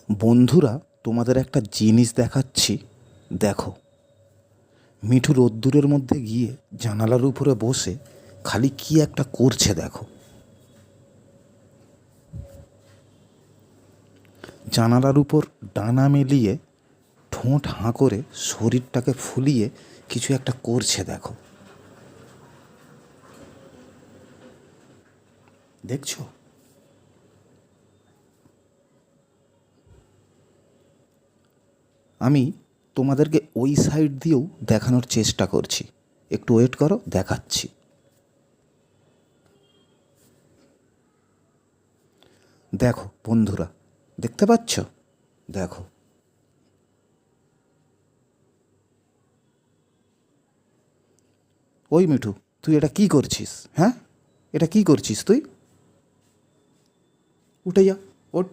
বন্ধুরা, তোমাদের একটা জিনিস দেখাচ্ছি, দেখো। মিঠু রোদ্দুরের মধ্যে গিয়ে জানালার উপরে বসে খালি কি একটা করছে দেখো। জানালার উপর ডানা মেলিয়ে ঠোঁট হাঁ করে শরীরটাকে ফুলিয়ে কিছু একটা করছে দেখো। দেখছো? আমি তোমাদেরকে ওই সাইড দিয়েও দেখানোর চেষ্টা করছি, একটু ওয়েট করো, দেখাচ্ছি। দেখো বন্ধুরা, দেখতে পাচ্ছ? দেখো। ওই মিঠু, তুই এটা কি করছিস? হ্যাঁ, এটা কি করছিস তুই? উঠে যা, ওঠ।